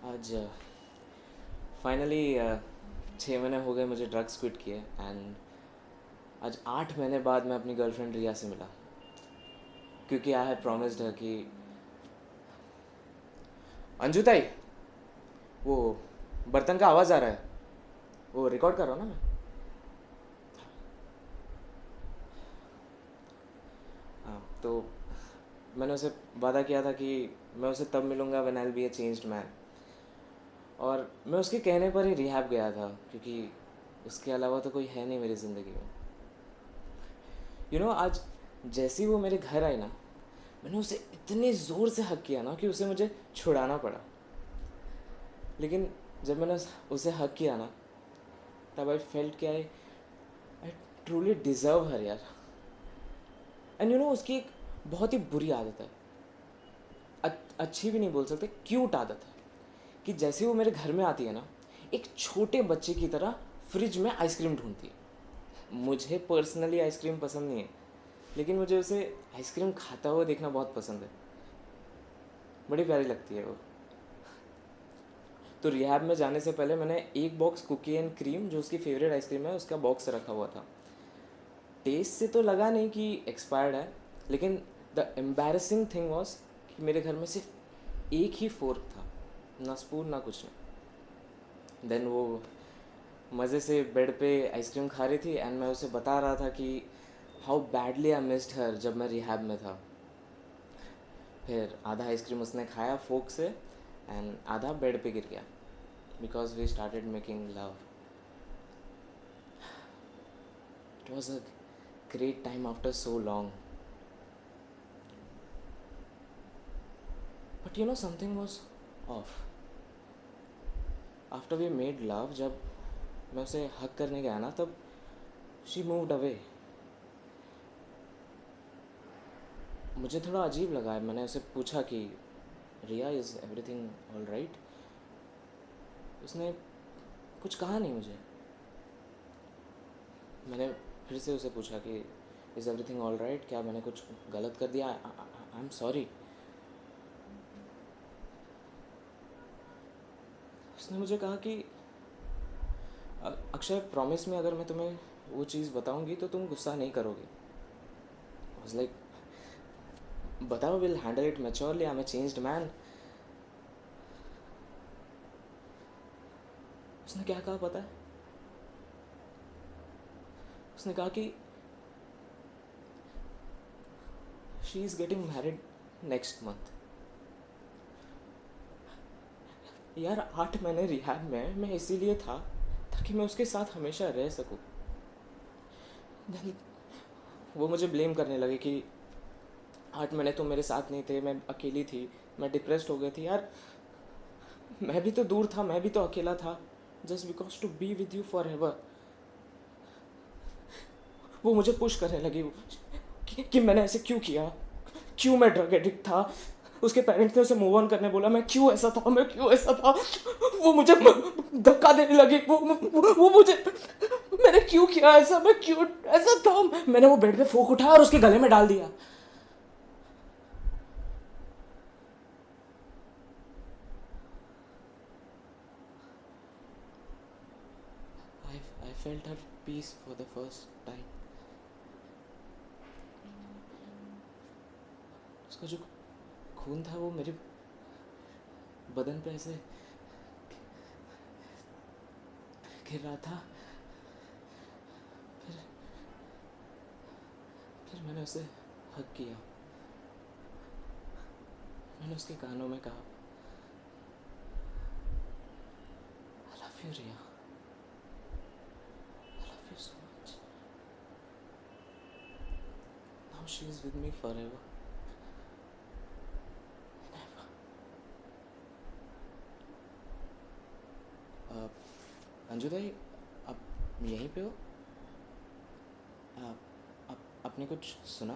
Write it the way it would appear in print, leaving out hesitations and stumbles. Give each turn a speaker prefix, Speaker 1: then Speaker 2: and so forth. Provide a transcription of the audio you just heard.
Speaker 1: आज फाइनली 6 महीने हो गए मुझे ड्रग्स क्विट किए एंड आज 8 महीने बाद मैं अपनी गर्लफ्रेंड रिया से मिला, क्योंकि आई हैड प्रॉमिस्ड हर कि अंजू ताई, वो बर्तन का आवाज़ आ रहा है, वो रिकॉर्ड कर रहा हूँ ना मैं। हाँ, तो मैंने उसे वादा किया था कि मैं उसे तब मिलूँगा when I will be a changed man. और मैं उसके कहने पर ही रिहैब गया था, क्योंकि उसके अलावा तो कोई है नहीं मेरी ज़िंदगी में। आज जैसे ही वो मेरे घर आई ना, मैंने उसे इतने ज़ोर से हक किया ना कि उसे मुझे छुड़ाना पड़ा। लेकिन जब मैंने उसे हक किया ना, तब आई फेल्ट कि आई ट्रूली डिज़र्व हर यार। एंड उसकी एक बहुत ही बुरी आदत है, अच्छी भी नहीं बोल सकते, क्यूट आदत है, कि जैसे वो मेरे घर में आती है ना, एक छोटे बच्चे की तरह फ्रिज में आइसक्रीम ढूंढती है। मुझे पर्सनली आइसक्रीम पसंद नहीं है, लेकिन मुझे उसे आइसक्रीम खाता हुआ देखना बहुत पसंद है। बड़ी प्यारी लगती है वो। तो रिहैब में जाने से पहले मैंने एक बॉक्स कुकी एंड क्रीम, जो उसकी फेवरेट आइसक्रीम है, उसका बॉक्स रखा हुआ था। टेस्ट से तो लगा नहीं कि एक्सपायर्ड है, लेकिन द एम्बैरसिंग थिंग वॉज कि मेरे घर में सिर्फ एक ही फोर्क था, ना स्पून ना कुछ नहीं। देन वो मज़े से बेड पे आइसक्रीम खा रही थी एंड मैं उसे बता रहा था कि हाउ बैडली आई मिस्ड हर जब मैं रिहैब में था। फिर आधा आइसक्रीम उसने खाया फोक से एंड आधा बेड पे गिर गया, because we started making love. It was a great time after so long, but something was off. After we made love, जब मैं उसे हक करने गया ना, तब शी मूव्ड अवे। मुझे थोड़ा अजीब लगा। मैंने उसे पूछा कि रिया, इज़ एवरीथिंग ऑल राइट? उसने कुछ कहा नहीं मुझे। मैंने फिर से उसे पूछा कि इज़ एवरीथिंग ऑल राइट, क्या मैंने कुछ गलत कर दिया? I am sorry. उसने मुझे कहा कि अक्षय, प्रॉमिस में अगर मैं तुम्हें वो चीज़ बताऊंगी तो तुम गुस्सा नहीं करोगे। आई वाज लाइक, बताओ, will handle it maturely, I am a changed man. उसने क्या कहा पता है? उसने कहा कि she is getting married next month. यार, 8 महीने रिहैब में मैं इसीलिए था ताकि मैं उसके साथ हमेशा रह सकूं। वो मुझे ब्लेम करने लगे कि 8 महीने तुम मेरे साथ नहीं थे, मैं अकेली थी, मैं डिप्रेस्ड हो गई थी। यार, मैं भी तो दूर था, मैं भी तो अकेला था, just because to be with you forever. वो मुझे पुश करने लगी कि मैंने ऐसे क्यों किया, क्यों मैं ड्रग एडिक्ट था। उसके पेरेंट्स ने उसे मूव ऑन करने बोला, मैं क्यों ऐसा था, मैं क्यों ऐसा था। वो मुझे धक्का देने लगी। वो मुझे, मैंने क्यों किया ऐसा, मैं क्यों ऐसा था। मैंने वो बेड पे फूंक उठाया और उसके गले में डाल दिया। I felt her peace for the first time. उसका जो खून था वो मेरे बदन पे ऐसे गिर रहा था। फिर फिर मैंने उसे हक किया। मैंने उसके कानों में कहा, I love you Riya, I love you so much. Now she is with me forever and ever. Anju भाई, आप यहीं पे हो? आप आपने कुछ सुना?